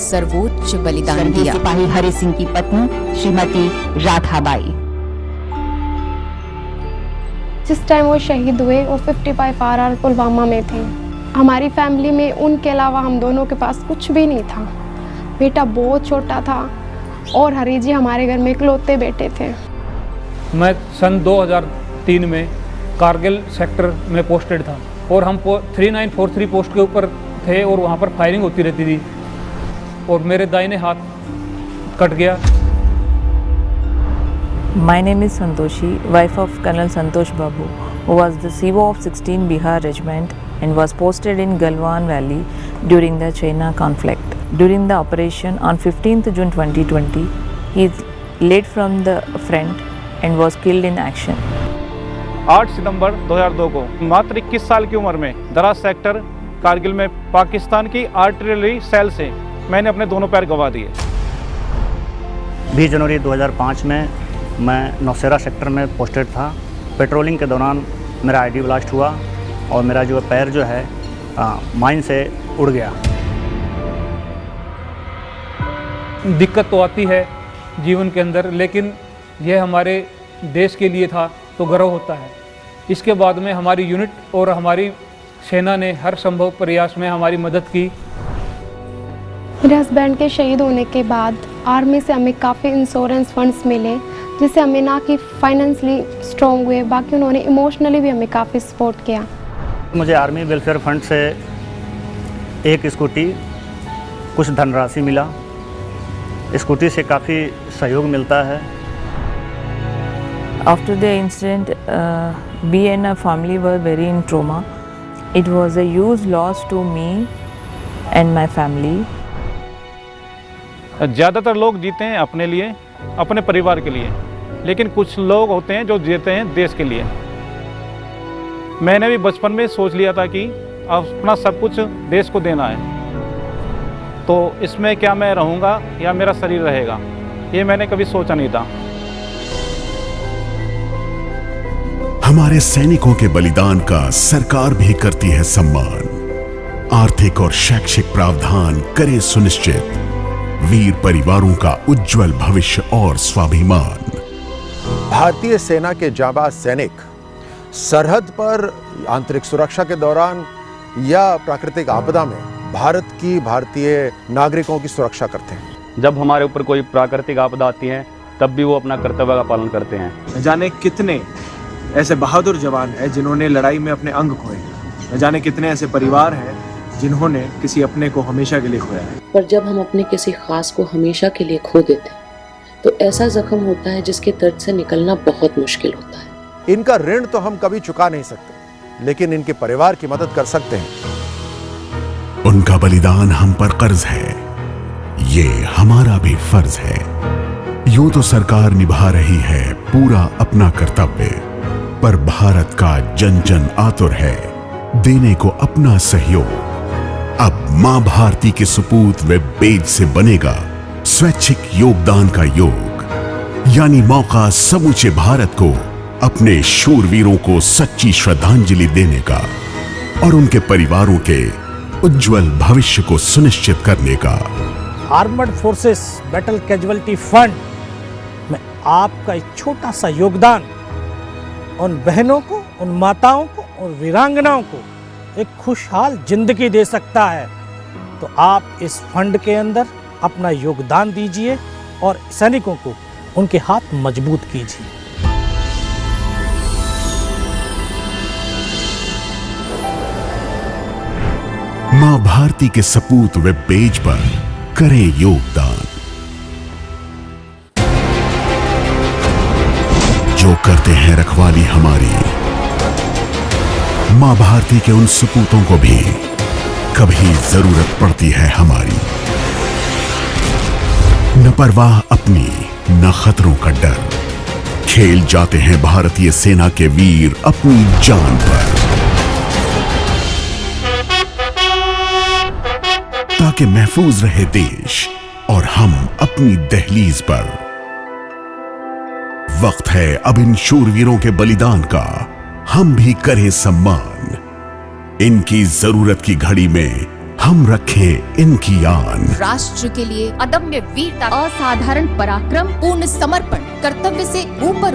सर्वोच्च बलिदान दिया। सिपाही हरि सिंह की पत्नी श्रीमती राधाबाई। जिस टाइम वो शहीद हुए वो 55 RR पुलवामा में थे। हमारी फैमिली में उनके अलावा हम दोनों के पास कुछ भी नहीं था। बेटा बहुत छोटा था और हरी जी हमारे घर में इकलौते बेटे थे। मैं सन 2003 में कारगिल सेक्टर में पोस्टेड था और हम 3943 पोस्ट के ऊपर थे और वहाँ पर फायरिंग होती रहती थी और मेरे दाहिने हाथ कट गया। My name is Santoshi, wife of Colonel Santosh Babu, who was the CO of 16 Bihar Regiment and was posted in Galwan Valley during the China conflict. During the operation on 15th June 2020, he led from the front and was killed in action. 8 सितंबर 2002 को मात्र 21 साल की उम्र में दराज sector Kargil में पाकिस्तान की artillery cell से मैंने अपने दोनों पैर गंवा दिए। 20 जनवरी 2005 में मैं नौशेरा सेक्टर में पोस्टेड था। पेट्रोलिंग के दौरान मेरा आईडी ब्लास्ट हुआ और मेरा जो पैर जो है माइन से उड़ गया। दिक्कत तो आती है जीवन के अंदर, लेकिन यह हमारे देश के लिए था तो गर्व होता है। इसके बाद में हमारी यूनिट और हमारी सेना ने हर संभव प्रयास में हमारी मदद की। मेरे हस्बैंड के शहीद होने के बाद आर्मी से हमें काफ़ी इंश्योरेंस फंड्स मिले, जिससे हमें ना कि फाइनेंशियली स्ट्रॉन्ग हुए, बाकी उन्होंने इमोशनली भी हमें काफ़ी सपोर्ट किया। मुझे आर्मी वेलफेयर फंड से एक स्कूटी, कुछ धनराशि मिला। स्कूटी से काफ़ी सहयोग मिलता है। After the incident, we and our family were very in trauma. It was a huge loss to me and my family. ज़्यादातर लोग जीते हैं अपने लिए, अपने परिवार के लिए, लेकिन कुछ लोग होते हैं जो जीते हैं देश के लिए। मैंने भी बचपन में सोच लिया था कि अपना सब कुछ देश को देना है, तो इसमें क्या मैं रहूँगा या मेरा शरीर रहेगा, ये मैंने कभी सोचा नहीं था। हमारे सैनिकों के बलिदान का सरकार भी करती है सम्मान। आर्थिक और शैक्षिक प्रावधान करे सुनिश्चित वीर परिवारों का उज्जवल भविष्य और स्वाभिमान। भारतीय सेना के जांबाज सैनिक सरहद पर आंतरिक सुरक्षा के दौरान या प्राकृतिक आपदा में भारतीय नागरिकों की सुरक्षा करते हैं। जब हमारे ऊपर कोई प्राकृतिक आपदा आती है तब भी वो अपना कर्तव्य का पालन करते हैं। न जाने कितने ऐसे बहादुर जवान हैं जिन्होंने लड़ाई में अपने अंग खोए, न जाने कितने ऐसे परिवार हैं जिन्होंने किसी अपने को हमेशा के लिए खोया है। पर जब हम अपने किसी खास को हमेशा के लिए खो देते हैं तो ऐसा जख्म होता है जिसके दर्द से निकलना बहुत मुश्किल होता है। इनका ऋण तो हम कभी चुका नहीं सकते, लेकिन इनके परिवार की मदद कर सकते हैं। उनका बलिदान हम पर कर्ज है, ये हमारा भी फर्ज है। यूं तो सरकार निभा रही है पूरा अपना कर्तव्य, पर भारत का जन जन आतुर है देने को अपना सहयोग। अब मां भारती के सपूत व बेज से बनेगा स्वैच्छिक योगदान का योग, यानी मौका समूचे भारत को अपने शूरवीरों को सच्ची श्रद्धांजलि देने का और उनके परिवारों के उज्जवल भविष्य को सुनिश्चित करने का। Armoured forces battle casualty fund में आपका एक छोटा सा योगदान उन बहनों को, उन माताओं को, उन वीरांगनाओं को एक खुशहाल जिंदगी दे सकता है। तो आप इस फंड के अंदर अपना योगदान दीजिए और सैनिकों को उनके हाथ मजबूत कीजिए। मां भारती के सपूत वेब पेज पर करें योगदान। जो करते हैं रखवाली हमारी, मां भारती के उन सपूतों को भी कभी जरूरत पड़ती है हमारी। न परवाह अपनी, न खतरों का डर, खेल जाते हैं भारतीय सेना के वीर अपनी जान पर, ताकि महफूज रहे देश और हम अपनी दहलीज पर। वक्त है अब इन शूरवीरों के बलिदान का हम भी करें सम्मान। इनकी जरूरत की घड़ी में हम रखें इनकी आन। राष्ट्र के लिए अदम्य वीरता, असाधारण पराक्रम, पूर्ण समर्पण, कर्तव्य से ऊपर